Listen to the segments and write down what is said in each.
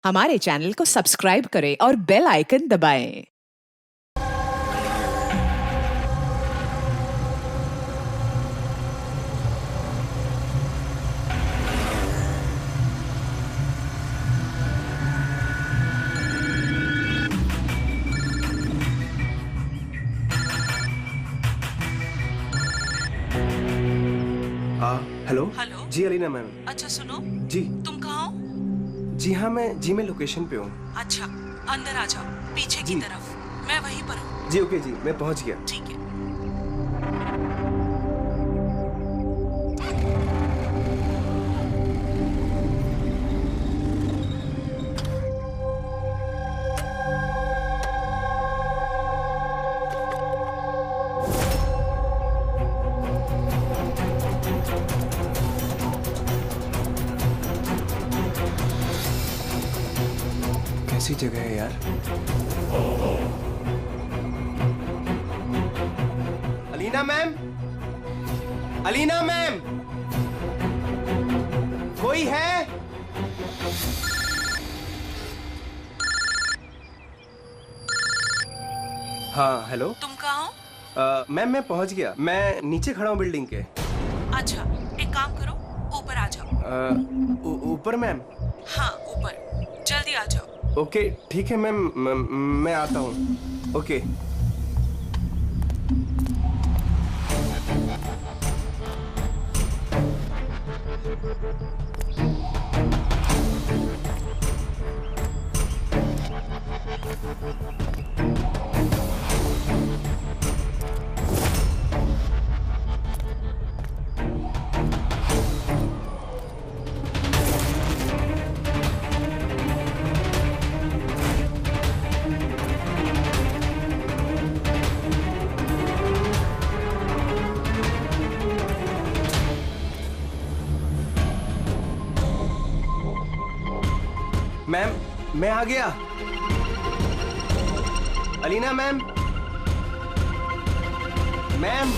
हमारे चैनल को सब्सक्राइब करें और बेल आइकन दबाएं। हेलो। हेलो। जी अलीना मैम। अच्छा सुनो, जी तुम कहाँ हो? जी हाँ, मैं लोकेशन पे हूँ। अच्छा, अंदर आ जाओ, पीछे की जी। तरफ। मैं वहीं पर हूँ। जी ओके जी, मैं पहुँच गया। ठीक है। कैसी जगह है यार। अलीना मैम, अलीना मैम, कोई है? हाँ हेलो। तुम कहाँ हो? मैम मैं पहुँच गया, मैं नीचे खड़ा हूँ बिल्डिंग के। अच्छा, एक काम करो, ऊपर आ जाओ। ऊपर मैम? हाँ ऊपर, जल्दी आ जाओ। ओके ठीक है मैम, मैं आता हूँ। ओके। मैम मैं आ गया। Alina ma'am, ma'am.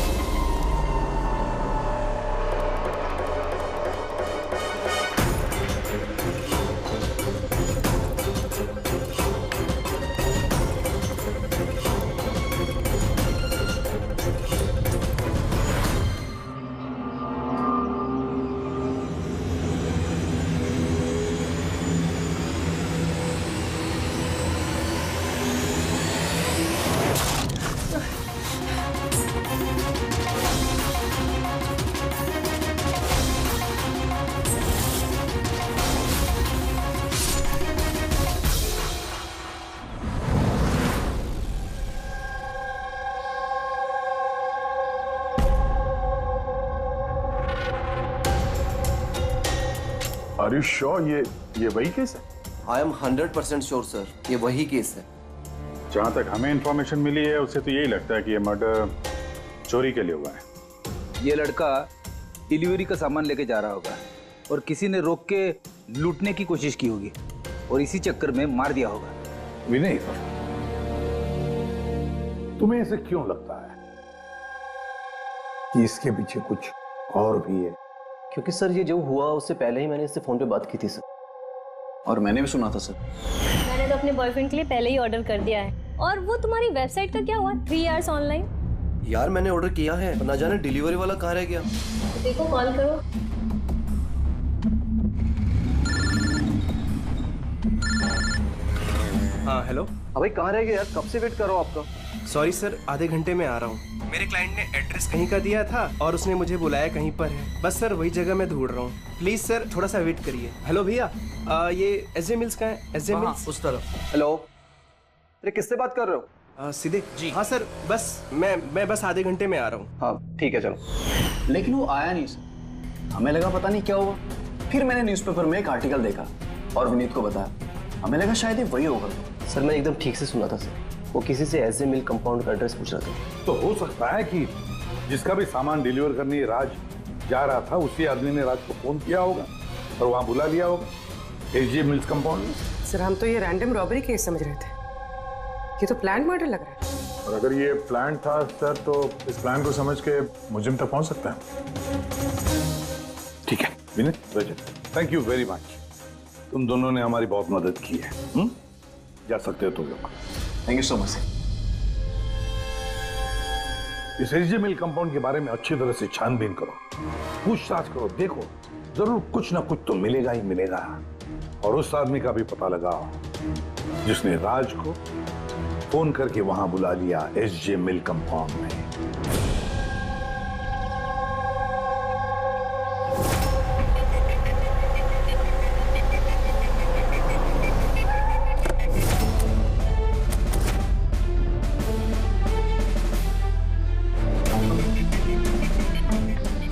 Are you sure ये वही केस है? आई एम 100% श्योर सर, ये वही केस है। जहां तक हमें इंफॉर्मेशन मिली है उससे तो यही लगता है कि ये मर्डर चोरी के लिए हुआ है। ये लड़का डिलीवरी का सामान लेके जा रहा होगा और किसी ने रोक के लूटने की कोशिश की होगी और इसी चक्कर में मार दिया होगा। विनय, तुम्हें ऐसे क्यों लगता है कि इसके पीछे कुछ और भी है? क्योंकि सर ये जो हुआ उससे पहले ही मैंने इससे फोन पे बात की थी सर। और मैंने भी सुना था सर। मैंने तो अपने बॉयफ्रेंड के लिए पहले ही ऑर्डर कर दिया है। और वो तुम्हारी वेबसाइट का क्या हुआ? 3 आवर्स ऑनलाइन। यार मैंने ऑर्डर किया है, ना जाने डिलीवरी वाला कहाँ रह गया। देखो कॉल करो। हाँ हेलो। भाई कहाँ रह गया यार, कब से वेट कर रहा हूँ आपका। सॉरी सर, आधे घंटे में आ रहा हूँ। मेरे क्लाइंट ने एड्रेस कहीं का दिया था और उसने मुझे बुलाया कहीं पर है। बस सर वही जगह मैं ढूंढ रहा हूँ। प्लीज सर थोड़ा सा वेट करिए। हेलो भैया, ये एसजे मिल्स का है? एसजे मिल्स उस तरफ। हेलो, अरे किससे बात कर रहे हो? सीधे जी। हाँ सर, बस मैं बस आधे घंटे में आ रहा हूँ। हाँ ठीक है चलो। लेकिन वो आया नहीं सर, हमें लगा पता नहीं क्या हुआ। फिर मैंने न्यूज़पेपर में एक आर्टिकल देखा और विनीत को बताया। हमें लगा शायद ये वही होगा। सर मैंने एकदम ठीक से सुना था सर, वो किसी से एसजे मिल कंपाउंड का एड्रेस पूछ रहा था। तो हो सकता है कि जिसका भी सामान डिलीवर करने राज जा रहा था उसी आदमी ने राज को फोन किया होगा और वहां बुला लिया होगा एसजे मिल्स कंपाउंड में। सर हम तो ये रैंडम रॉबरी केस समझ रहे थे, ये तो प्लान मर्डर लग रहा है। और अगर ये प्लान था सर तो इस प्लान को समझ के मुजिम तक पहुंच सकता है। ठीक है Vineet, thank you very much. तुम दोनों ने हमारी बहुत मदद की है। जा सकते हो तुम लोग। Thank you so much. इस एसजे मिल कंपाउंड के बारे में अच्छी तरह से छानबीन करो, पूछताछ करो, देखो जरूर कुछ ना कुछ तो मिलेगा ही मिलेगा। और उस आदमी का भी पता लगाओ जिसने राज को फोन करके वहां बुला लिया एसजे मिल कंपाउंड में।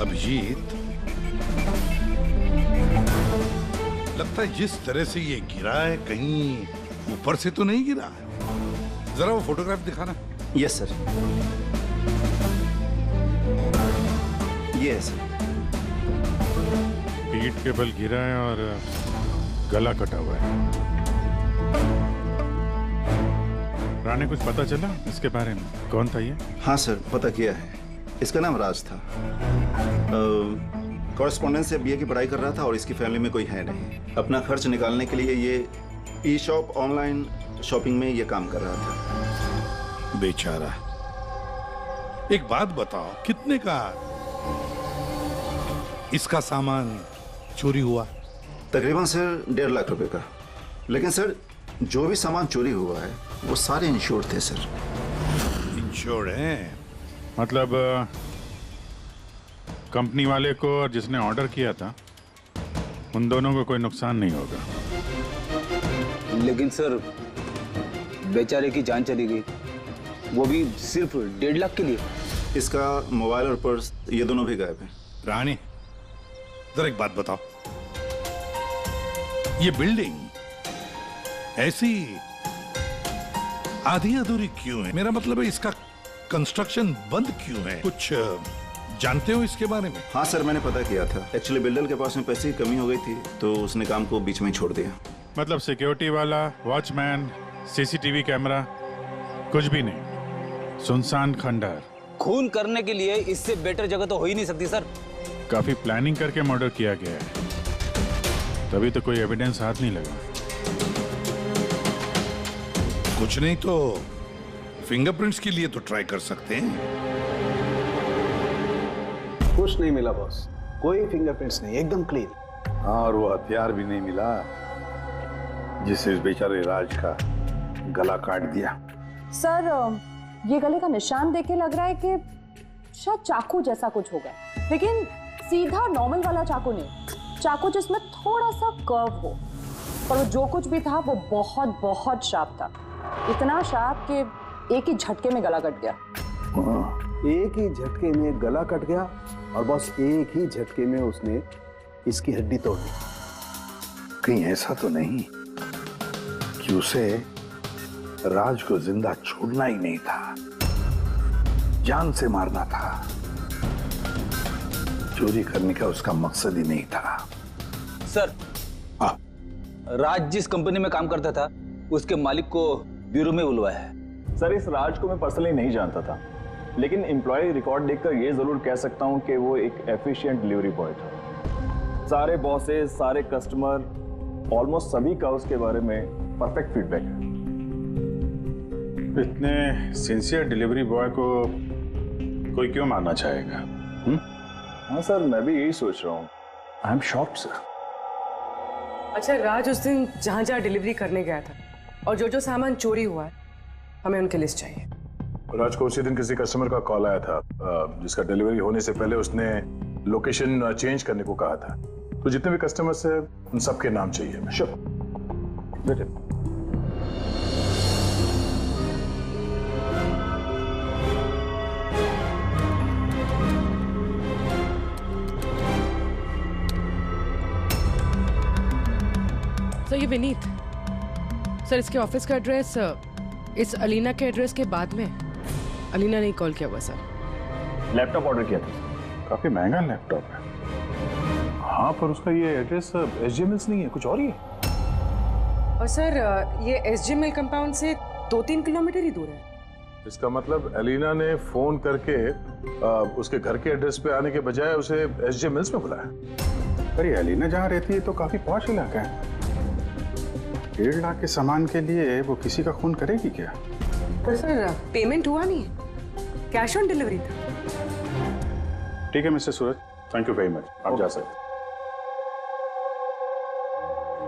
अभिजीत, लगता है जिस तरह से ये गिरा है कहीं ऊपर से तो नहीं गिरा है। जरा वो फोटोग्राफ दिखाना। Yes sir. ये सर। पीठ के बल गिरा है और गला कटा हुआ है। राणे, कुछ पता चला इसके बारे में? कौन था ये? हाँ सर, पता किया है। इसका नाम राज था। कॉरेस्पॉन्डेंस से बीए की पढ़ाई कर रहा था और इसकी फैमिली में कोई है नहीं। अपना खर्च निकालने के लिए ये ई शॉप ऑनलाइन शॉपिंग में ये काम कर रहा था। बेचारा। एक बात बताओ, कितने का इसका सामान चोरी हुआ? तकरीबन सर 1.5 लाख रुपए का। लेकिन सर जो भी सामान चोरी हुआ है वो सारे इंश्योर्ड थे सर। इंश्योर्ड है? मतलब कंपनी वाले को और जिसने ऑर्डर किया था उन दोनों को कोई नुकसान नहीं होगा। लेकिन सर बेचारे की जान चली गई, वो भी सिर्फ 1.5 लाख के लिए। इसका मोबाइल और पर्स ये दोनों भी गायब हैं। रानी, जरा एक बात बताओ, ये बिल्डिंग ऐसी आधी अधूरी क्यों है? मेरा मतलब है इसका कंस्ट्रक्शन बंद क्यों है? कुछ जानते हो इसके बारे में? हाँ सर, मैंने पता किया था। एक्चुअली बिल्डर के पास में पैसे की कमी हो गई थी तो उसने काम को बीच में छोड़ दिया। मतलब सिक्योरिटी वाला, वॉचमैन, सीसीटीवी कैमरा, कुछ भी नहीं, सुनसान खंडहर। खून करने के लिए इससे बेटर जगह तो हो ही नहीं सकती सर। काफी प्लानिंग करके मर्डर किया गया है, तभी तो कोई एविडेंस हाथ नहीं लगा। कुछ नहीं तो फिंगरप्रिंट्स के लिए तो ट्राई कर सकते हैं। कुछ नहीं मिला बॉस, कोई फिंगरप्रिंट्स नहीं, एकदम क्लीन। हाँ, और वो हथियार भी नहीं मिला जिससे इस बेचारे राज का गला काट दिया। सर, ये गले का निशान देख के लग रहा है कि शायद चाकू जैसा कुछ होगा, लेकिन सीधा नॉर्मल वाला चाकू नहीं, चाकू जिसमें थोड़ा सा कर्व हो। पर वो जो कुछ भी था वो बहुत बहुत शार्प था, इतना शार्प कि एक ही झटके में गला कट गया। एक ही झटके में गला कट गया और बस एक ही झटके में उसने इसकी हड्डी तोड़ दी। कहीं ऐसा तो नहीं कि उसे राज को जिंदा छोड़ना ही नहीं था, जान से मारना था। चोरी करने का उसका मकसद ही नहीं था। सर, राज जिस कंपनी में काम करता था उसके मालिक को ब्यूरो में बुलवाया है। सर, इस राज को मैं पर्सनली नहीं जानता था, लेकिन एम्प्लॉय रिकॉर्ड देखकर ये जरूर कह सकता हूँ कि वो एक एफिशिएंट डिलीवरी बॉय था। सारे बॉसेस, सारे कस्टमर, ऑलमोस्ट सभी का उसके बारे में परफेक्ट फीडबैक है। इतने सिंसियर डिलीवरी बॉय को कोई क्यों मारना चाहेगा? हाँ सर, मैं भी यही सोच रहा हूँ। I am shocked sir. अच्छा, राज उस दिन जहाँ जहाँ डिलीवरी करने गया था और जो जो सामान चोरी हुआ है, हमें उनकी लिस्ट चाहिए। राज को उसी दिन किसी कस्टमर का कॉल आया था जिसका डिलीवरी होने से पहले उसने लोकेशन चेंज करने को कहा था। तो जितने भी कस्टमर्स हैं उन सबके नाम चाहिए हमें। श्योर बेटे। सर, ये विनीत सर, इसके ऑफिस का एड्रेस इस अलीना के एड्रेस के बाद में। अलीना ने कॉल किया हुआ सर। लैपटॉप ऑर्डर किया था। काफी महंगा लैपटॉप है। हाँ, पर उसका ये एड्रेस एसजे मिल्स नहीं है, कुछ और ही है। और सर, ये एसजे मिल कंपाउंड से 2-3 किलोमीटर ही दूर है। इसका मतलब एलिना ने फोन करके उसके घर के एड्रेस पे आने के बजाय उसे एसजे मिल्स में बुलाया। पर ये एलिना जहाँ रहती है तो काफी पॉश इलाका है। 1.5 लाख के सामान के लिए वो किसी का खून करेगी क्या? तो सर पेमेंट हुआ नहीं, कैश ऑन डिलीवरी था। ठीक है mister Suraj, thank you very much, आप जा सकते।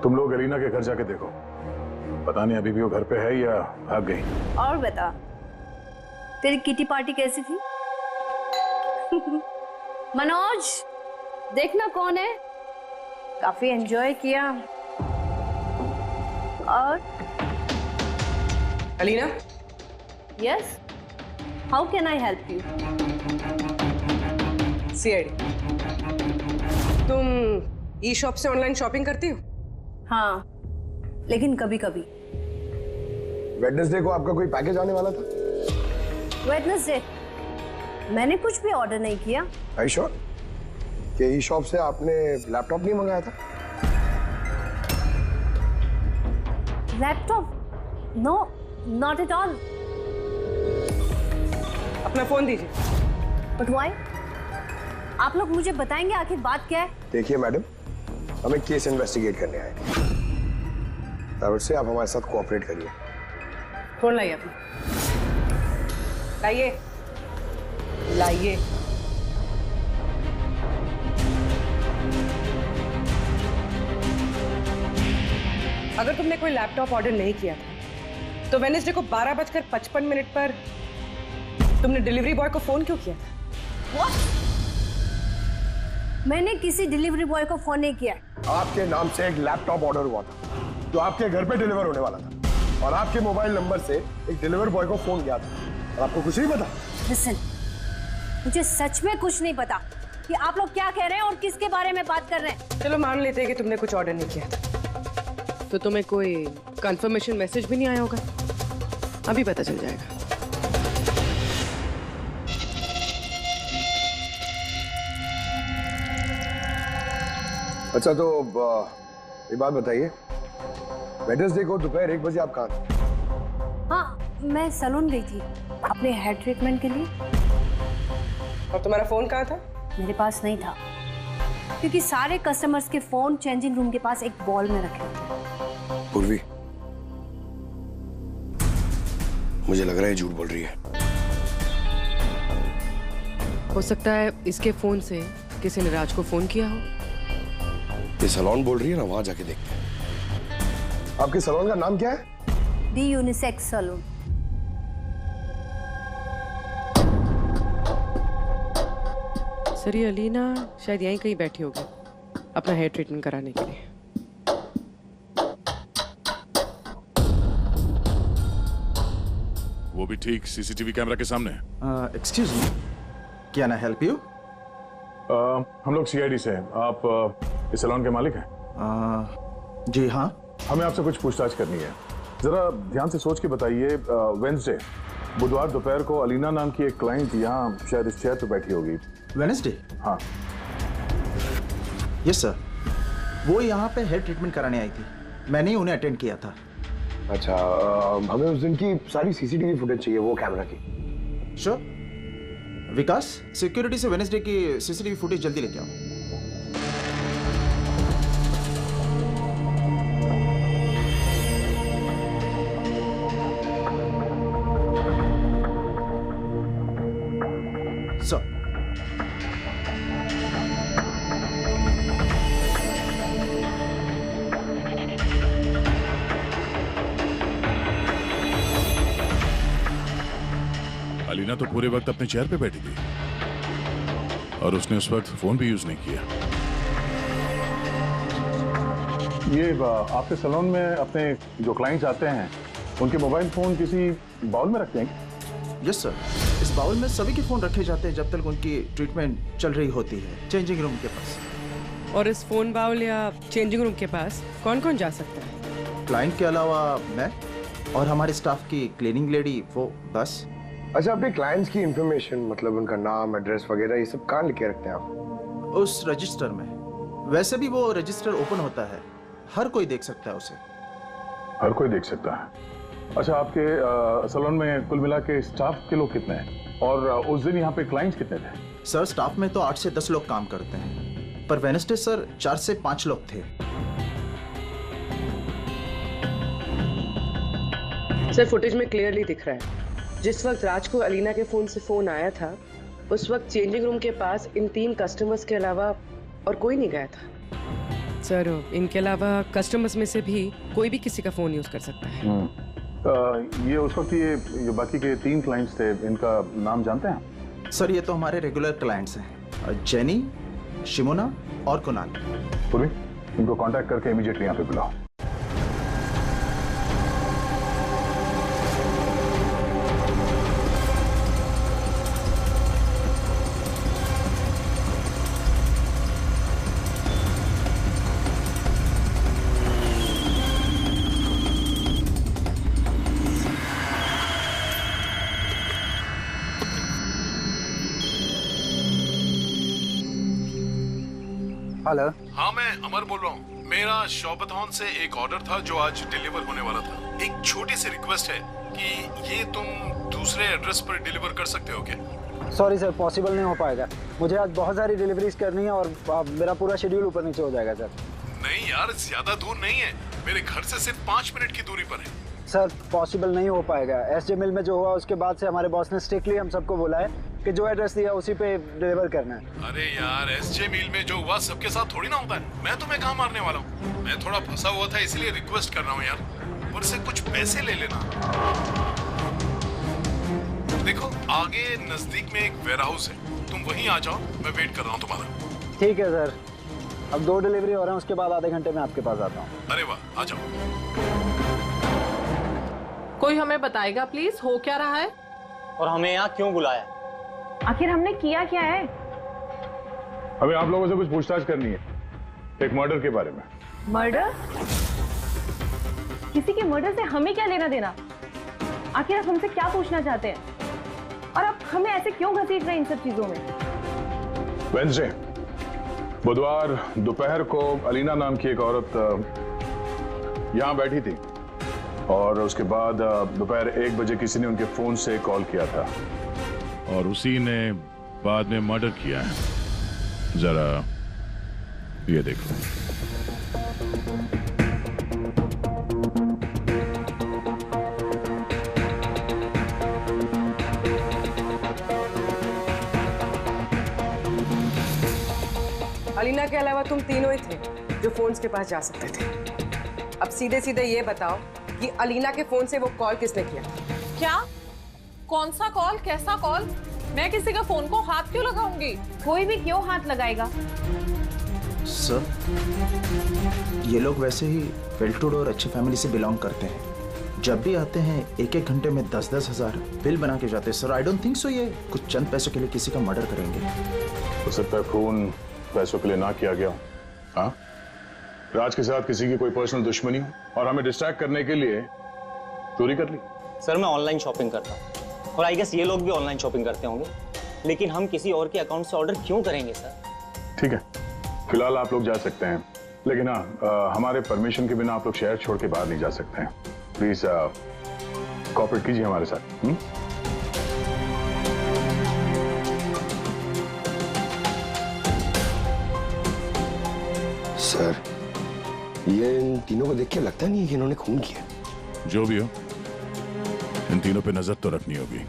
तुम लोग अलीना के घर जाके देखो, पता नहीं अभी भी वो घर पे है या भाग गई। और बता, तेरी किटी पार्टी कैसी थी? मनोज, देखना कौन है, काफी एंजॉय किया। और Alina? Yes, how can I help you? CID, तुम ई शॉप से ऑनलाइन शॉपिंग करती हो? हाँ, लेकिन कभी कभी। वेडनेसडे को आपका कोई पैकेज आने वाला था? वेडनेसडे? मैंने कुछ भी ऑर्डर नहीं किया। Are you sure? कि ई शॉप से आपने लैपटॉप नहीं मंगाया था? Laptop? No, not at all. अपना फोन दीजिए। But why? आप लोग मुझे बताएंगे आखिर बात क्या है? देखिए मैडम, हमें केस इन्वेस्टिगेट करने आए थे, से आप हमारे साथ कोऑपरेट करिए। फोन लाइए अपना, लाइए लाइए। अगर तुमने कोई लैपटॉप ऑर्डर नहीं किया था तो वेडनेसडे को 12:55 पर तुमने डिलीवरी बॉय को फोन क्यों किया था? What? मैंने किसी डिलीवरी बॉय को फोन नहीं किया। आपके नाम से एक लैपटॉप ऑर्डर हुआ था जो आपके घर पे डिलीवर होने वाला था, और आपके मोबाइल नंबर से एक डिलीवर बॉय को फोन किया था, और आपको कुछ नहीं पता? Listen, मुझे सच में कुछ नहीं पता कि आप लोग क्या कह रहे हैं और किसके बारे में बात कर रहे हैं। चलो मान लेते हैं कि तुमने कुछ ऑर्डर नहीं किया था, तो तुम्हें कोई कंफर्मेशन मैसेज भी नहीं आया होगा। अभी पता चल जाएगा। अच्छा, तो ये बात बताइए, वेडनेसडे को दोपहर 1 बजे आप कहाँ थे? हाँ, मैं सैलून गई थी अपने हेयर ट्रीटमेंट के लिए। और तुम्हारा फोन कहाँ था? मेरे पास नहीं था, क्योंकि सारे कस्टमर्स के फोन चेंजिंग रूम के पास एक बॉल में रखे थे। पूर्वी, मुझे लग रहा है झूठ बोल रही है। हो सकता है इसके फोन से किसी ने राज को फोन किया हो। ये सैलून बोल रही है ना, वहां जाके देखते हैं। आपके सैलून का नाम क्या है? दी यूनिसेक्स सैलून। सर, ये अलीना शायद यहीं कहीं बैठी होगी अपना हेयर ट्रीटमेंट कराने के लिए। वो भी ठीक सीसीटीवी कैमरा के सामने। Excuse me, can I help you? हम लोग सीआईडी से हैं। आप इस सैलून के मालिक हैं? जी हाँ। हमें आपसे कुछ पूछताछ करनी है। जरा ध्यान से सोच के बताइए, वेडनेसडे बुधवार दोपहर को अलीना नाम की एक क्लाइंट यहाँ शायद इस चेयर पे बैठी होगी। वेडनेसडे? हाँ। यस सर, वो यहाँ पे हेयर ट्रीटमेंट कराने आई थी, मैंने ही उन्हें अटेंड किया था। अच्छा, हमें उस दिन की सारी सीसीटीवी फुटेज चाहिए, वो कैमरा की। श्योर। विकास, सिक्योरिटी से वेडनेसडे की सीसीटीवी फुटेज जल्दी लेके आओ। सर, अलीना तो पूरे वक्त अपने चेयर पे बैठी थी और उसने उस वक्त फोन भी यूज नहीं किया। ये आपके सैलून में अपने जो क्लाइंट्स आते हैं उनके मोबाइल फोन किसी बाउल में रखते हैं? यस सर, इस बाउल में सभी के फोन रखे जाते हैं जब तक उनकी ट्रीटमेंट चल रही होती है, चेंजिंग रूम के पास। और इस फोन बाउल या चेंजिंग रूम के पास कौन कौन जा सकता है? क्लाइंट के अलावा मैं और हमारे स्टाफ की क्लीनिंग लेडी, वो बस। अच्छा, अपने क्लाइंट्स की इंफॉर्मेशन, मतलब उनका नाम, एड्रेस वगैरह, ये सब कहाँ लिखे रखते हैं आप? उस रजिस्टर में। वैसे भी वो रजिस्टर ओपन होता है, हर कोई देख सकता है उसे। हर कोई देख सकता है? अच्छा, आपके सैलून में कुल मिला के स्टाफ के लोग कितने हैं, और उस दिन यहाँ पे क्लाइंट्स कितने थे? सर, स्टाफ में तो 8 से 10 लोग काम करते हैं, पर वेडनेसडे सर 4 से 5 लोग थे। सर फुटेज में क्लियरली दिख रहा है जिस वक्त राज को अलीना के फोन से फोन आया था उस वक्त चेंजिंग रूम के पास इन 3 कस्टमर्स के अलावा और कोई नहीं गया था। सर इनके अलावा कस्टमर्स में से भी कोई भी किसी का फोन यूज कर सकता है। ये उस वक्त ये बाकी के 3 क्लाइंट्स थे, इनका नाम जानते हैं? सर ये तो हमारे रेगुलर क्लाइंट्स हैं, जेनी, शिमोना और कुणाल। पूरी इनको कांटेक्ट करके इमीडिएटली यहाँ पे बुलाओ। हेलो। हाँ मैं अमर बोल रहा हूँ। मेरा शॉपथॉन से एक ऑर्डर था जो आज डिलीवर होने वाला था। एक छोटी सी रिक्वेस्ट है कि ये तुम दूसरे एड्रेस पर डिलीवर कर सकते हो क्या? सॉरी सर, पॉसिबल नहीं हो पाएगा। मुझे आज बहुत सारी डिलीवरीज करनी है और मेरा पूरा शेड्यूल ऊपर नीचे हो जाएगा सर। नहीं यार, ज्यादा दूर नहीं है, मेरे घर से सिर्फ 5 मिनट की दूरी पर है। सर पॉसिबल नहीं हो पाएगा। एसजे मिल में जो हुआ उसके बाद से हमारे बॉस ने स्ट्रिक्टली हम सबको बोला है कि जो एड्रेस दिया उसी पे डिलीवर करना है। अरे यार, एसजे मिल में जो हुआ सबके साथ थोड़ी ना होता है। मैं तुम्हें कहाँ मारने वाला हूँ। मैं थोड़ा फंसा हुआ था इसलिए रिक्वेस्ट कर रहा हूँ यार, और से कुछ पैसे ले लेना। देखो आगे नजदीक में एक वेयर हाउस है, तुम वहीं आ जाओ, मैं वेट कर रहा हूँ तुम्हारा। ठीक है सर, अब 2 डिलीवरी हो रहे हैं, उसके बाद आधे घंटे में आपके पास आता हूँ। अरे वाह, आ जाओ। कोई हमें बताएगा प्लीज हो क्या रहा है और हमें यहाँ क्यों बुलाया? आखिर हमने किया क्या है? हमें आप लोगों से कुछ पूछताछ करनी है, एक मर्डर के बारे में। मर्डर? किसी के मर्डर से हमें क्या लेना देना? आखिर आप हमसे क्या पूछना चाहते हैं और आप हमें ऐसे क्यों घसीट रहे हैं इन सब चीजों में? वेडनेसडे बुधवार दोपहर को अलीना नाम की एक औरत यहाँ बैठी थी और उसके बाद दोपहर 1 बजे किसी ने उनके फोन से कॉल किया था और उसी ने बाद में मर्डर किया है। जरा ये देखो। अलीना के अलावा तुम तीनों ही थे जो फोन्स के पास जा सकते थे। अब सीधे सीधे ये बताओ कि अलीना के फोन से वो कॉल किसने किया? क्या? कौन सा कॉल? कैसा कॉल? मैं किसी का फोन को हाथ क्यों लगाऊंगी? कोई भी क्यों हाथ लगाएगा? सर ये लोग वैसे ही वेल टू डू और अच्छी फैमिली से बिलोंग करते हैं। जब भी आते हैं 1-1 घंटे में 10-10 हज़ार बिल बना के जाते हैं। Sir I don't think so ये कुछ चंद पैसों के लिए किसी का मर्डर करेंगे। हो सकता है खून पैसों के लिए ना किया गया हो। हाँ, राज के साथ किसी की कोई पर्सनल दुश्मनी हो और हमें डिस्ट्रैक्ट करने के लिए चोरी कर ली। सर मैं ऑनलाइन शॉपिंग करता हूँ और आई गेस ये लोग भी ऑनलाइन शॉपिंग करते होंगे, लेकिन हम किसी और के अकाउंट से ऑर्डर क्यों करेंगे सर? ठीक है, फिलहाल आप लोग जा सकते हैं, लेकिन हाँ हमारे परमिशन के बिना आप लोग शहर छोड़ के बाहर नहीं जा सकते हैं। प्लीज कोऑपरेट कीजिए हमारे साथ। सर ये इन तीनों को देख के लगता नहीं है कि इन्होंने खून किया। जो भी हो, इन तीनों पे नजर तो रखनी होगी।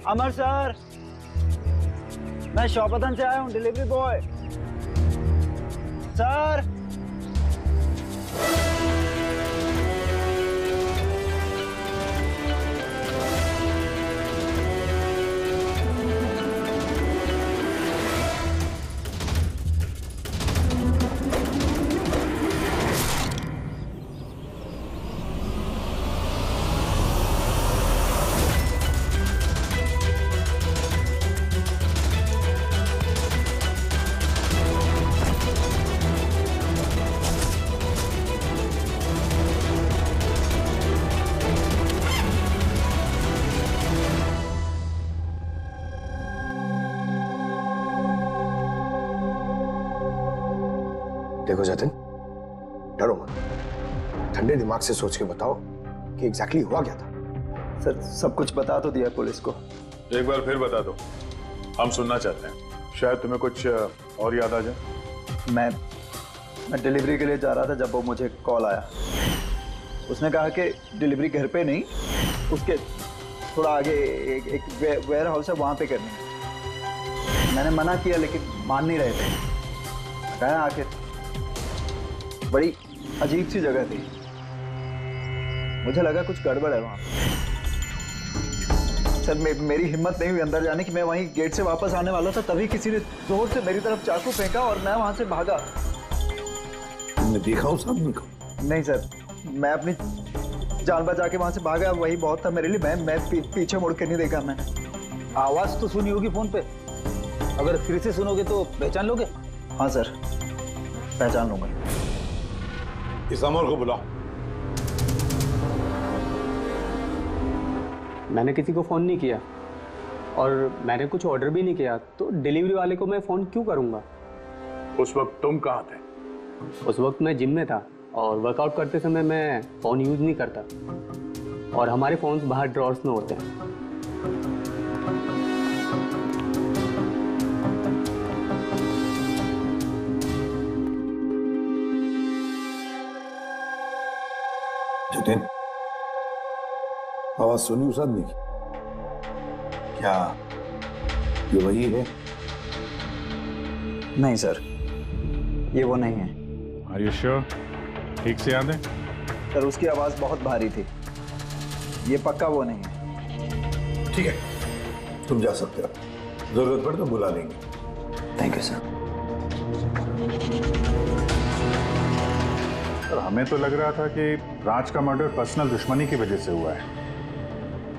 अमर सर, मैं शॉपतन से आया हूँ, डिलीवरी बॉय। सर देखो जतिन, डरो मत, ठंडे दिमाग से सोच के बताओ कि एग्जैक्टली हुआ क्या था। सर सब कुछ बता तो दिया पुलिस को। एक बार फिर बता दो, हम सुनना चाहते हैं, शायद तुम्हें कुछ और याद आ जाए। मैं डिलीवरी के लिए जा रहा था जब वो मुझे कॉल आया। उसने कहा कि डिलीवरी घर पे नहीं, उसके थोड़ा आगे एक वेयर हाउस है, वहाँ पे करनी है। मैंने मना किया लेकिन मान नहीं रहे थे। कहा आखिर बड़ी अजीब सी जगह थी, मुझे लगा कुछ गड़बड़ है वहाँ। सर मेरी हिम्मत नहीं हुई अंदर जाने की। मैं वहीं गेट से वापस आने वाला था, तभी किसी ने जोर से मेरी तरफ चाकू फेंका और मैं वहां से भागा। तुमने देखा उस आदमी को? नहीं सर, मैं अपनी जान बचा के वहां से भागा, वही बहुत था मेरे लिए। मैं पीछे मुड़ के नहीं देखा मैंने। आवाज तो सुनी होगी फोन पे, अगर फिर से सुनोगे तो पहचान लोगे? हाँ सर, पहचान लूंगा। इस अमर को बुलाओ। मैंने किसी को फ़ोन नहीं किया और मैंने कुछ ऑर्डर भी नहीं किया, तो डिलीवरी वाले को मैं फ़ोन क्यों करूँगा? उस वक्त तुम कहाँ थे? उस वक्त मैं जिम में था और वर्कआउट करते समय मैं फ़ोन यूज़ नहीं करता और हमारे फ़ोन्स बाहर ड्रॉर्स में होते हैं। जतिन, आवाज सुनी उस आदमी की? क्या ये वही है? नहीं सर, ये वो नहीं है। Are you sure? ठीक से याद है? सर उसकी आवाज बहुत भारी थी, ये पक्का वो नहीं है। ठीक है, तुम जा सकते हो, जरूरत पड़े तो बुला लेंगे। Thank you sir. हमें तो लग रहा था कि राज का मर्डर पर्सनल दुश्मनी की वजह से हुआ है,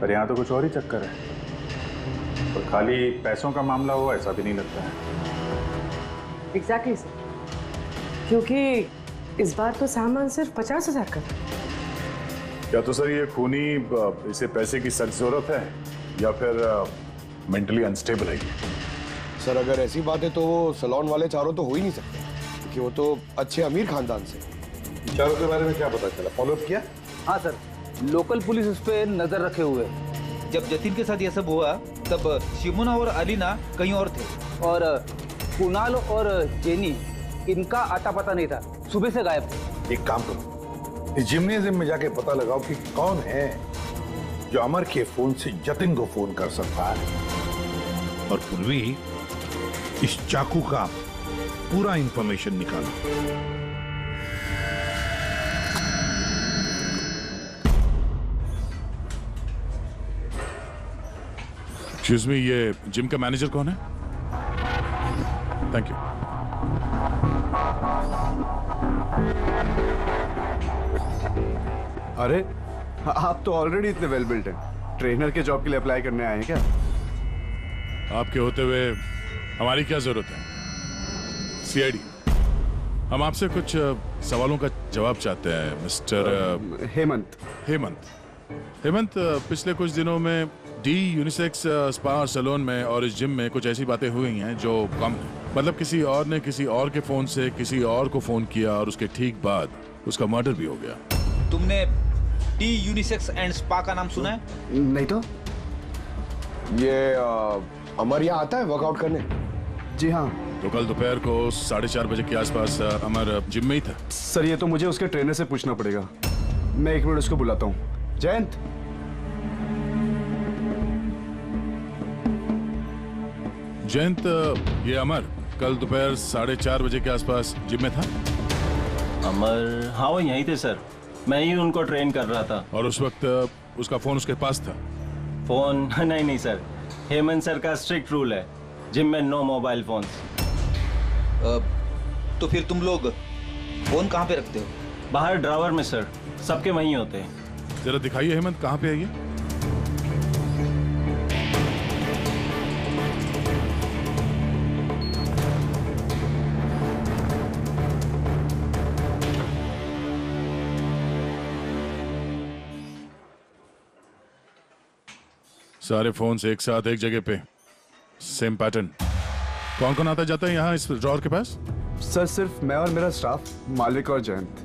पर यहाँ तो कुछ और ही चक्कर है। और खाली पैसों का मामला हुआ ऐसा भी नहीं लगता है। एग्जैक्टली सर, क्योंकि इस बार तो सामान सिर्फ 50,000 का था। क्या तो सर ये खूनी इसे पैसे की सख्त जरूरत है या फिर मेंटली अनस्टेबल है? सर अगर ऐसी बात है तो वो सैलून वाले चारों तो हो ही नहीं सकते, क्योंकि वो तो अच्छे अमीर खानदान से। चारों के बारे में क्या पता चला? फॉलोअप किया? हाँ सर, लोकल पुलिस उस पर नजर रखे हुए। जब जतिन के साथ ये सब हुआ तब शिमुना और अलीना कहीं और थे और कुणाल और जेनी, इनका आता पता नहीं था, सुबह से गायब थे। एक काम करो, इस जिम्नेजियम में जाके पता लगाओ कि कौन है जो अमर के फोन से जतिन को फोन कर सकता है, और पूर्वी इस चाकू का पूरा इंफॉर्मेशन निकालो। एक्सक्यूज मी, ये जिम का मैनेजर कौन है? Thank you. अरे आप तो ऑलरेडी इतने वेल बिल्ट हैं, ट्रेनर के जॉब के लिए अप्लाई करने आए हैं क्या? आपके होते हुए हमारी क्या जरूरत है? सीआईडी, हम आपसे कुछ सवालों का जवाब चाहते हैं मिस्टर हेमंत। पिछले कुछ दिनों में डी यूनिसेक्स स्पा और सैलून में और इस जिम में कुछ ऐसी बातें हुई हैं जो कम है। मतलब किसी और ने किसी और के फोन से किसी और को फोन किया और उसके ठीक बाद उसका मर्डर भी हो गया। तुमने डी यूनिसेक्स एंड स्पा का नाम सुना है? नहीं तो। ये अमर यहाँ आता है वर्कआउट करने? जी हाँ। तो कल दोपहर को 4:30 बजे के आसपास अमर जिम में ही था। सर ये तो मुझे उसके ट्रेनर से पूछना पड़ेगा, मैं 1 मिनट उसको बुलाता हूँ। जयंत। जयंत, ये अमर कल दोपहर 4:30 बजे के आसपास जिम में था। अमर, हाँ वो यहीं थे सर, मैं ही उनको ट्रेन कर रहा था। और उस वक्त उसका फोन उसके पास था? फोन नहीं सर, हेमंत सर का स्ट्रिक्ट रूल है, जिम में नो मोबाइल फोन। तो फिर तुम लोग फोन कहाँ पे रखते हो? बाहर ड्रावर में सर, सबके वहीं होते हैं। जरा दिखाइए हेमंत, कहाँ पे है ये? सारे फोन्स एक साथ एक जगह पे, सेम पैटर्न। कौन कौन आता जाता है यहाँ इस ड्रॉअर के पास? सर सिर्फ मैं और मेरा स्टाफ, मालिक और जयंत।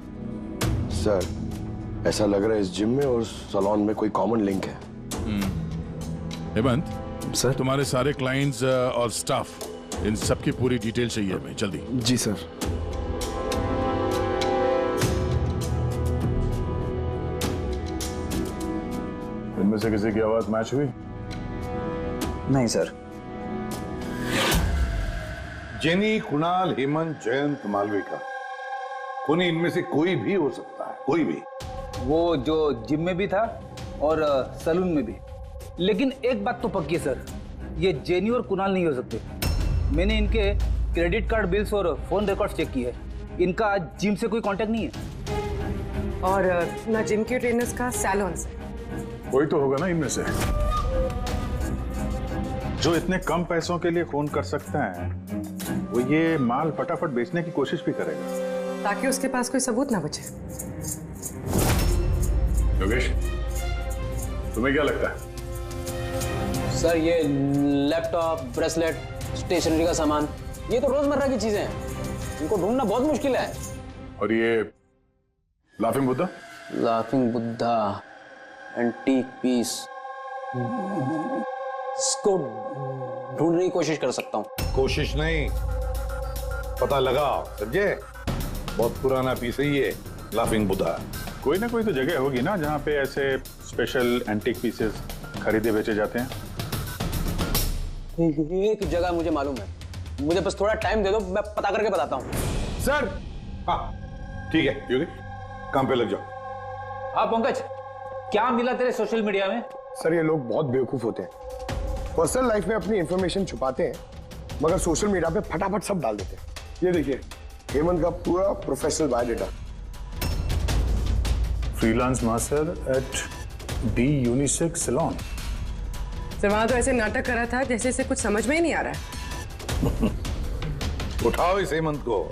सर ऐसा लग रहा है इस जिम में और सैलून में कोई कॉमन लिंक है। हेमंत सर, तुम्हारे सारे क्लाइंट्स और स्टाफ, इन सब की पूरी डिटेल चाहिए हमें, जल्दी। जी सर। इनमें से किसी की आवाज मैच हुई? नहीं सर। जेनी, कुणाल, हेमंत, जयंत, मालविका, कोई इनमें से कोई भी हो सकता है, कोई भी। वो जो जिम में भी था और सलून में भी। लेकिन एक बात तो पक्की है सर, ये जेनी और कुणाल नहीं हो सकते। मैंने इनके क्रेडिट कार्ड बिल्स और फोन रिकॉर्ड्स चेक किए, इनका जिम से कोई कांटेक्ट नहीं है। और ना जिम के ट्रेनर्स का, सैलून से। कोई तो होगा ना इनमें से जो इतने कम पैसों के लिए फोन कर सकते हैं। वो ये माल फटाफट बेचने की कोशिश भी करेगा ताकि उसके पास कोई सबूत ना बचे। योगेश, तुम्हें क्या लगता है? सर ये लैपटॉप, ब्रेसलेट, स्टेशनरी का सामान, ये तो रोजमर्रा की चीजें हैं, इनको ढूंढना बहुत मुश्किल है। और ये laughing Buddha? Laughing Buddha, antique piece, इसको ढूंढने की कोशिश कर सकता हूँ। कोशिश नहीं, पता लगाओ, समझे? बहुत पुराना पीस है ये लाफिंग बुद्धा। कोई ना कोई तो जगह होगी ना जहाँ पे ऐसे स्पेशल एंटीक पीसेस खरीदे बेचे जाते हैं। एक जगह मुझे मालूम है, मुझे बस थोड़ा टाइम दे दो, मैं पता करके बताता हूँ। सर, हाँ ठीक है योगी, काम पे लग जाओ। हाँ पंकज, क्या मिला तेरे सोशल मीडिया में? सर ये लोग बहुत बेवकूफ होते हैं, पर्सनल लाइफ में अपनी इंफॉर्मेशन छुपाते हैं मगर सोशल मीडिया पे फटाफट सब डाल देते हैं। ये देखिए हेमंत का पूरा professional biodata. Freelance master at the unisex salon. Sir वहां तो ऐसे नाटक करा था जैसे इसे कुछ समझ में ही नहीं आ रहा है। उठाओ इस हेमंत को।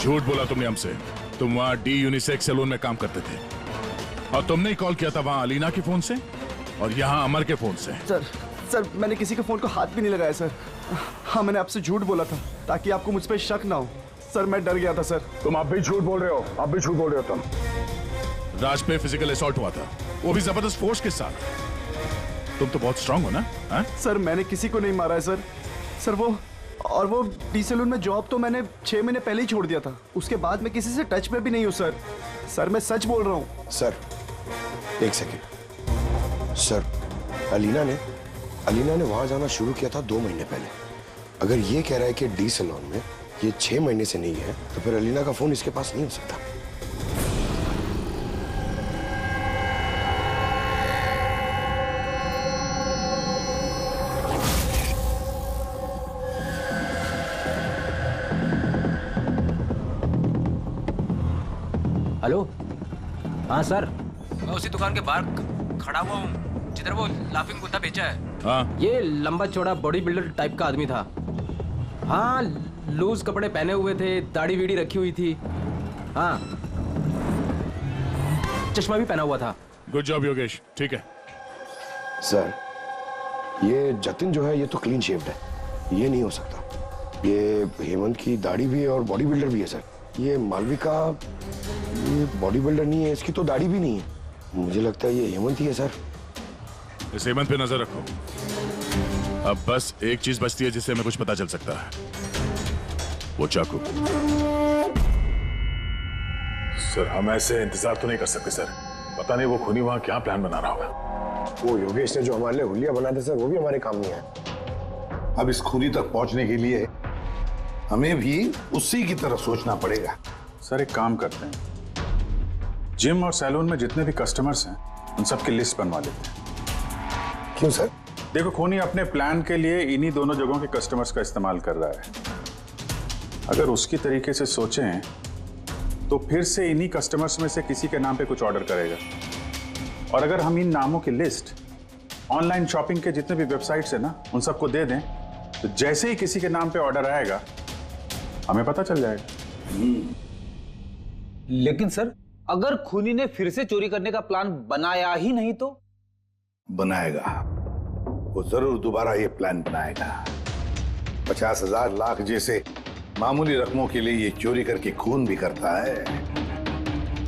झूठ बोला तुमने हमसे, तुम वहां डी यूनिसेक्स सैलून में काम करते थे और तुमने ही कॉल किया था वहां अलीना के फोन से और यहाँ अमर के फोन से। सर मैंने किसी के फोन को हाथ भी नहीं लगाया सर। हाँ मैंने आपसे झूठ बोला था ताकि आपको मुझ पर शक ना हो। सर मैं डर गया था सर। तुम आप भी झूठ बोल रहे हो, आप भी झूठ बोल रहे हो। तुम राज पे फिजिकल असॉल्ट हुआ था, वो भी जबरदस्त फोर्स के साथ। तुम तो बहुत स्ट्रांग हो ना? हा? सर मैंने किसी को नहीं मारा है सर। सर वो डी सैलून में जॉब तो मैंने 6 महीने पहले ही छोड़ दिया था, उसके बाद मैं किसी से टच में भी नहीं हूँ सर। सर मैं सच बोल रहा हूँ। सर एक सेकेंड सर, अलीना ने वहां जाना शुरू किया था 2 महीने पहले। अगर ये कह रहा है कि डी सैलून में ये 6 महीने से नहीं है तो फिर अलीना का फोन इसके पास नहीं हो सकता। हेलो। हाँ सर, मैं उसी दुकान के बाहर खड़ा हुआ हूँ जिधर वो लाफिंग बुद्धा बेचा है। हाँ। ये लंबा चौड़ा बॉडी बिल्डर टाइप का आदमी था। हाँ, लूज कपड़े पहने हुए थे, दाढ़ी वीड़ी रखी हुई थी। हाँ, चश्मा भी पहना हुआ था। गुड जॉब योगेश, ठीक है। सर, ये जतिन जो है ये तो क्लीन शेव्ड है, ये नहीं हो सकता। ये हेमंत की दाढ़ी भी है और बॉडी बिल्डर भी है सर। ये मालविका, ये बॉडी बिल्डर नहीं है, इसकी तो दाढ़ी भी नहीं है। मुझे लगता है ये हेमंत ही है सर। इस हेमंत पे नजर रखो। अब बस एक चीज बचती है जिससे हमें कुछ पता चल सकता है, वो चाकू। सर, हम ऐसे इंतजार तो नहीं कर सकते सर। पता नहीं वो खूनी वहां क्या प्लान बना रहा होगा। वो योगेश ने जो हमारे लिए हुलिया बनाया था सर, वो भी हमारे काम नहीं आया। अब इस खूनी तक पहुंचने के लिए हमें भी उसी की तरह सोचना पड़ेगा। सर, एक काम करते हैं, जिम और सैलून में जितने भी कस्टमर्स हैं उन सबकी लिस्ट बनवा लेते हैं। क्यों सर? देखो, खूनी अपने प्लान के लिए इन्हीं दोनों जगहों के कस्टमर्स का इस्तेमाल कर रहा है। अगर उसकी तरीके से सोचें तो फिर से इन्हीं कस्टमर्स में से किसी के नाम पे कुछ ऑर्डर करेगा, और अगर हम इन नामों की लिस्ट ऑनलाइन शॉपिंग के जितने भी वेबसाइट्स है ना उन सबको दे दें, तो जैसे ही किसी के नाम पे ऑर्डर आएगा हमें पता चल जाएगा। लेकिन सर, अगर खूनी ने फिर से चोरी करने का प्लान बनाया ही नहीं तो? बनाएगा, वो जरूर दोबारा ये प्लान बनाएगा। 50,000 लाख जैसे मामूली रकमों के लिए ये चोरी करके खून भी करता है।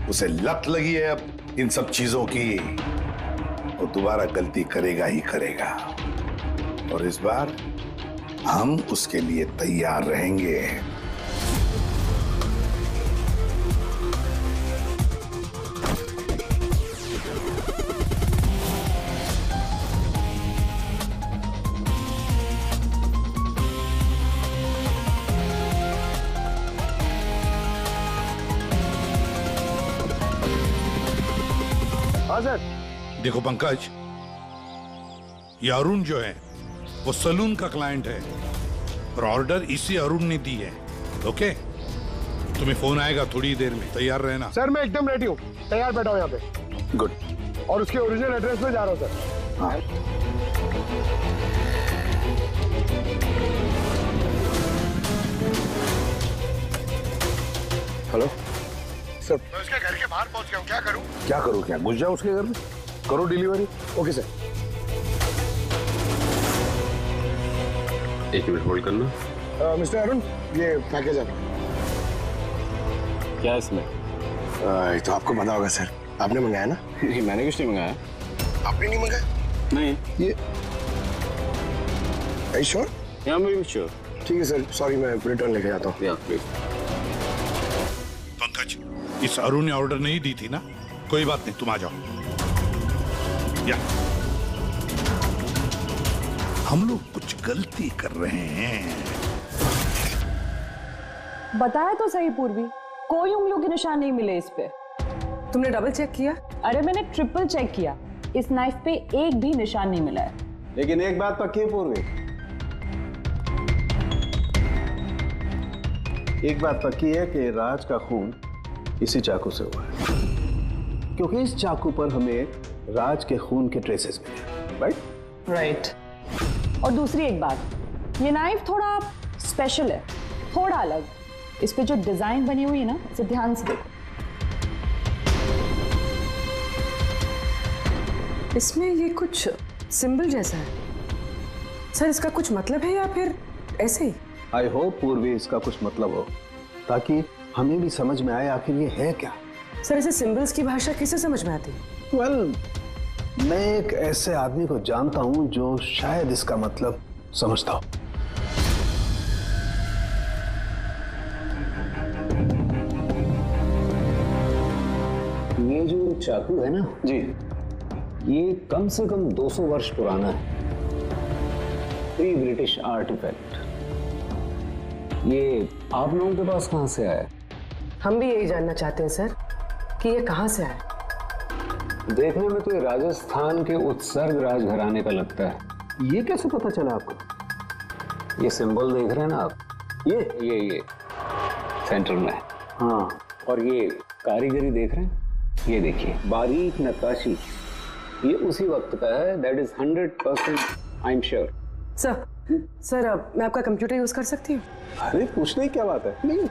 उसे लत लगी है अब इन सब चीजों की, वो दोबारा गलती करेगा ही करेगा। और इस बार हम उसके लिए तैयार रहेंगे। हाँ सर। देखो पंकज, ये अरुण जो है वो सलून का क्लाइंट है और ऑर्डर इसी अरुण ने दी है। ओके, तुम्हें फोन आएगा थोड़ी देर में, तैयार रहना। सर मैं एकदम रेडी हूँ, तैयार बैठा हूँ यहाँ पे। गुड। और उसके ओरिजिनल एड्रेस पे जा रहा हूँ सर। हाँ। Hello sir. मैं उसके घर के बाहर पहुंच गया हूँ, क्या करूँ? क्या करूँ? क्या घुस जाओ उसके घर में, करो डिलीवरी। Okay sir. एक मिनट होल्ड करना। मिस्टर अरुण, ये पैकेज है। क्या इसमें? ये तो आपको पता होगा सर, आपने मंगाया ना? नहीं, मैंने कुछ नहीं मंगाया। आपने नहीं मंगाया? नहीं। ये श्योर? या मैं भी श्योर। ठीक है सर, सॉरी, मैं रिटर्न लेके जाता हूँ। या प्लीज। पंकज, इस अरुण ने ऑर्डर नहीं दी थी ना? कोई बात नहीं, तुम आ जाओ। या हम लोग कुछ गलती कर रहे हैं। बताया तो सही पूर्वी, कोई उंगलियों के निशान नहीं मिले इस पे। तुमने डबल चेक किया? अरे मैंने ट्रिपल चेक किया, इस नाइफ पे एक भी निशान नहीं मिला है। लेकिन एक बात पक्की है पूर्वी, एक बात पक्की है कि राज का खून इसी चाकू से हुआ है, क्योंकि इस चाकू पर हमें राज के खून के ट्रेसेस मिले। राइट? राइट। और दूसरी एक बात, ये नाइफ थोड़ा स्पेशल है, थोड़ा अलग। इस पे जो डिजाइन बनी हुई है ना, इसे ध्यान से देखो। इसमें ये कुछ सिंबल जैसा है सर, इसका कुछ मतलब है या फिर ऐसे ही? आई होप पूर्वी इसका कुछ मतलब हो, ताकि हमें भी समझ में आए आखिर ये है क्या। सर, ऐसे सिंबल्स की भाषा किसे समझ में आती? वेल, मैं एक ऐसे आदमी को जानता हूं जो शायद इसका मतलब समझता हो। ये जो चाकू है ना जी, ये कम से कम 200 वर्ष पुराना है। Pre British artefact. ये आप लोगों के पास कहां से आया? हम भी यही जानना चाहते हैं सर कि ये कहां से आया। देखने में तो ये राजस्थान के उत्सर्ग राजघराने का लगता है। ये कैसे पता चला आपको? ये सिंबल देख रहे हैं ना आप, ये सेंटर में है। हाँ, और ये कारीगरी देख रहे हैं? ये देखिए, बारीक नक्काशी, ये उसी वक्त का है। That is 100% I am sure. Sir मैं आपका कंप्यूटर यूज कर सकती हूँ? अरे पूछने की क्या बात है। नहीं।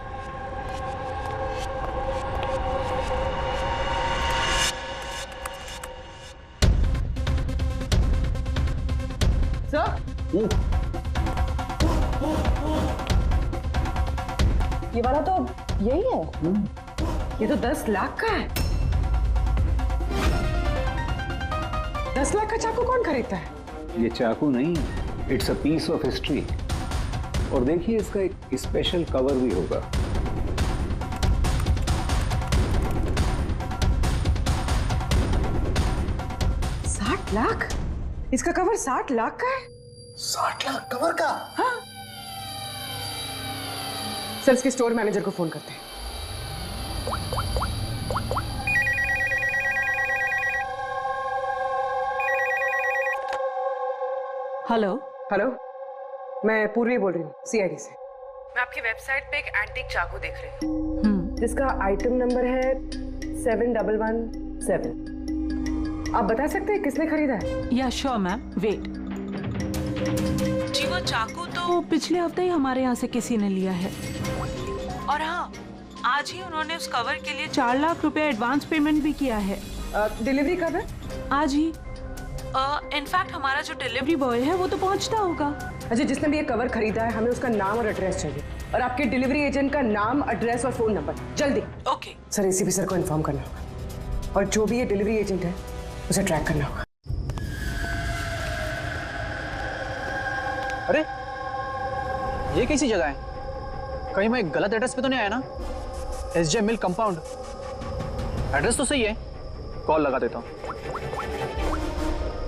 सर ये वाला तो यही है। ये तो 10 लाख का है। 10 लाख का चाकू कौन खरीदता है? ये चाकू नहीं, it's a piece of history. और देखिए इसका एक स्पेशल कवर भी होगा। $60 लाख? इसका कवर 60 लाख का है? 60 लाख कवर का? हाँ। सर इसके स्टोर मैनेजर को फोन करते हैं। हेलो, मैं पूर्वी बोल रही हूँ सीआईडी से। मैं आपकी वेबसाइट पे एक एंटीक चाकू देख रही हूँ जिसका आइटम नंबर है 7117। आप बता सकते हैं किसने खरीदा है? या श्योर मैम, वेट। जी वो चाकू तो पिछले हफ्ते ही हमारे यहाँ से किसी ने लिया है। और हाँ, आज ही उन्होंने उस कवर के लिए 4 लाख रुपए एडवांस पेमेंट भी किया है। डिलीवरी कब है? आज ही। इनफैक्ट हमारा जो डिलीवरी बॉय है वो तो पहुंचता होगा। अच्छा, जिसने भी ये कवर खरीदा है हमें उसका नाम और एड्रेस चाहिए, और आपके डिलीवरी एजेंट का नाम, एड्रेस और फोन नंबर, जल्दी। ओके सर, एसीपी सर को इन्फॉर्म करना होगा, और जो भी ये डिलीवरी एजेंट है उसे ट्रैक करना होगा। अरे ये कैसी जगह है? कहीं मैं गलत एड्रेस पे तो नहीं आया ना? एसजे मिल कंपाउंड, एड्रेस तो सही है। कॉल लगा देता हूँ।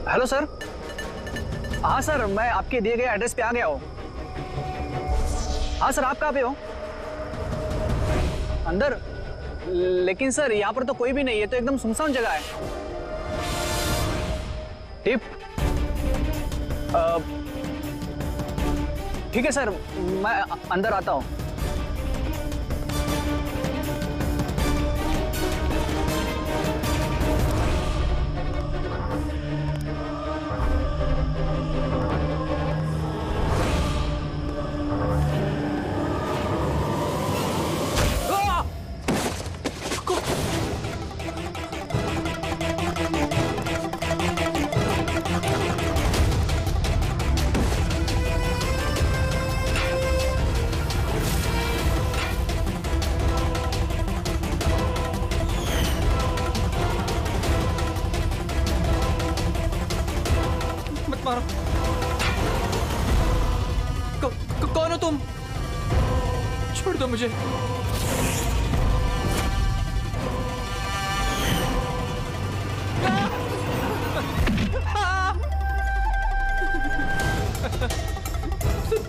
Hello sir. हाँ सर, मैं आपके दिए गए एड्रेस पे आ गया हूँ। हाँ सर, आप कहाँ पे हो? अंदर? लेकिन सर यहाँ पर तो कोई भी नहीं है, तो एकदम सुनसान जगह है। टिप? ठीक है सर, मैं अंदर आता हूँ। मारो। कौन हो तुम? छोड़ दो मुझे।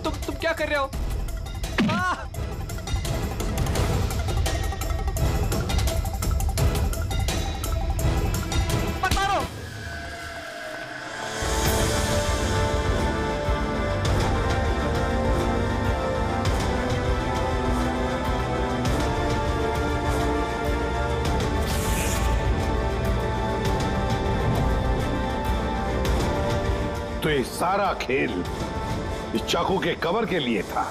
तुम क्या कर रहे हो? मत मारो। तो ये सारा खेल इस चाकू के कवर के लिए था।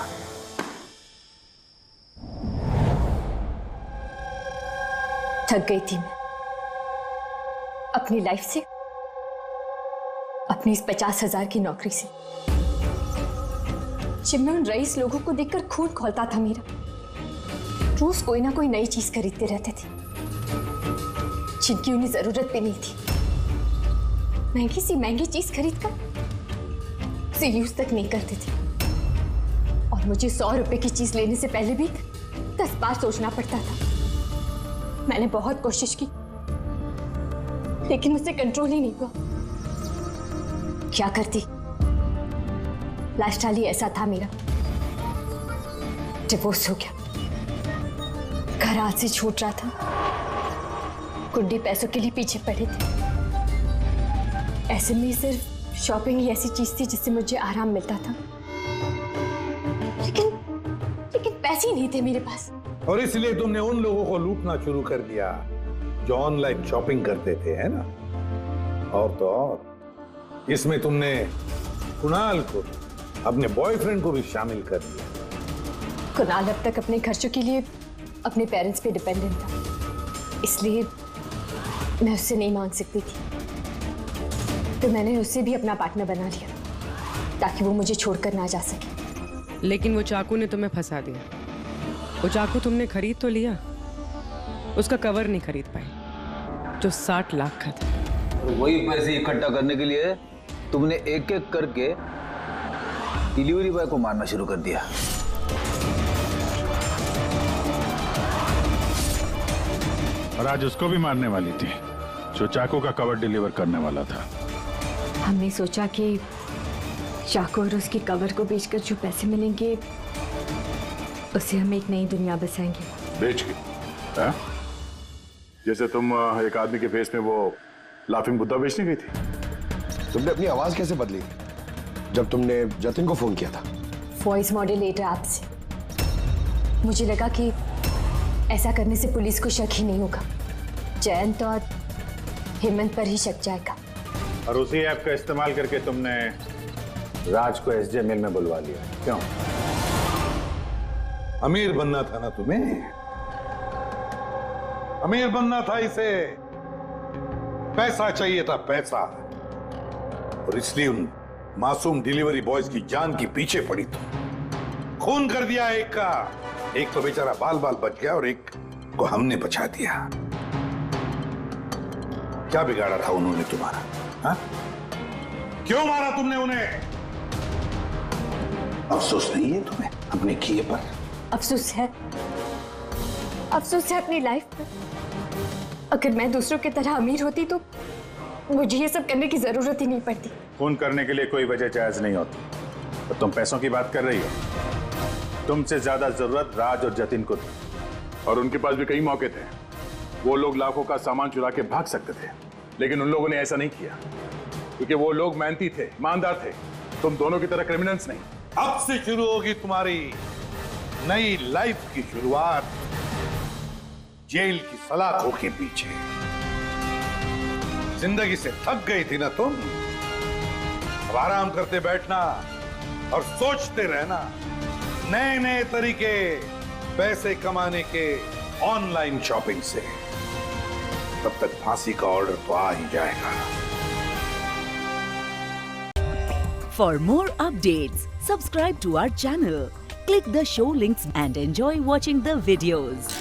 थक गई थी मैं अपनी लाइफ से, अपनी इस 50,000 की नौकरी से। जब मैं उन रईस लोगों को देखकर खून खौलता था मेरा, रोज कोई ना कोई नई चीज खरीदते रहते थे जिनकी उन्हें जरूरत भी नहीं थी। महंगी सी महंगी चीज खरीदकर उसे यूज तक नहीं करते थे, और मुझे 100 रुपए की चीज लेने से पहले भी 10 बार सोचना पड़ता था। मैंने बहुत कोशिश की लेकिन मुझसे कंट्रोल ही नहीं हुआ। क्या करती, लाइफस्टाइल ही ऐसा था मेरा। डिवोर्स हो गया, घर हाथ से छूट रहा था, गुड्डी पैसों के लिए पीछे पड़े थे। ऐसे में सिर्फ शॉपिंग ही ऐसी चीज थी जिससे मुझे आराम मिलता था, लेकिन पैसे ही नहीं थे मेरे पास। और इसलिए तुमने उन लोगों को लूटना शुरू कर दिया जो ऑनलाइन शॉपिंग करते थे, है ना? और तो और इसमें तुमने कुणाल को, अपने बॉयफ्रेंड को भी शामिल कर दिया। कुणाल अब तक अपने खर्चों के लिए अपने पेरेंट्स पे डिपेंडेंट था, इसलिए मैं उससे नहीं मांग सकती थी, तो मैंने उसे भी अपना पार्टनर बना लिया ताकि वो मुझे छोड़कर ना जा सके। लेकिन वो चाकू ने तुम्हें फंसा दिया। वो चाकू तुमने खरीद तो लिया, उसका कवर नहीं खरीद पाई जो 60 लाख का था। वही पैसे इकट्ठा करने के लिए तुमने एक एक करके डिलीवरी बॉय को मारना शुरू कर दिया। और आज उसको भी मारने वाली थी जो चाकू का कवर डिलीवर करने वाला था। हमने सोचा कि चाकू और उसके कवर को बेचकर जो पैसे मिलेंगे उससे हम एक नई दुनिया बसाएंगे। बेच के? हाँ? जैसे तुम एक आदमी के फेस में वो लाफिंग बुद्धा बेचने गई थी। तुमने अपनी आवाज कैसे बदली जब तुमने जतिन को फोन किया था? वॉइस मॉड्यूलेटर ऐप से। मुझे लगा कि ऐसा करने से पुलिस को शक ही नहीं होगा, जयंत और हेमंत पर ही शक जाएगा। और उसी ऐप का इस्तेमाल करके तुमने राज को एसजे मिल में बुलवा लिया, क्यों? अमीर बनना था ना तुम्हें? अमीर बनना था इसे, पैसा चाहिए था, पैसा। और इसलिए उन मासूम डिलीवरी बॉयज की जान की पीछे पड़ी तुम। खून कर दिया एक का, एक तो बेचारा बाल बाल बच गया और एक को हमने बचा दिया। क्या बिगाड़ा था उन्होंने तुम्हारा? हा? क्यों मारा तुमने उन्हें? अफसोस नहीं है तुम्हें अपने किए पर? अफसोस है, अफसोस है अपनी लाइफ पर। अगर मैं दूसरों की तरह अमीर होती तो मुझे ये सब करने की जरूरत ही नहीं पड़ती। खून करने के लिए कोई वजह जायज नहीं होती। तो तुम पैसों की बात कर रही हो। तुमसे ज्यादा जरूरत राज और जतिन को थी, और उनके पास भी कई मौके थे। वो लोग लाखों का सामान चुरा के भाग सकते थे, लेकिन उन लोगों ने ऐसा नहीं किया क्योंकि वो लोग मेहनती थे, ईमानदार थे। तुम दोनों की तरह क्रिमिनल्स नहीं। अब से शुरू होगी तुम्हारी नई लाइफ की शुरुआत जेल की सलाखों के पीछे। जिंदगी से थक गई थी ना तुम? अब आराम करते बैठना और सोचते रहना नए नए तरीके पैसे कमाने के ऑनलाइन शॉपिंग से। तब तक फांसी का ऑर्डर तो आ ही जाएगा। For more updates, subscribe to our channel, click the show links and enjoy watching the videos.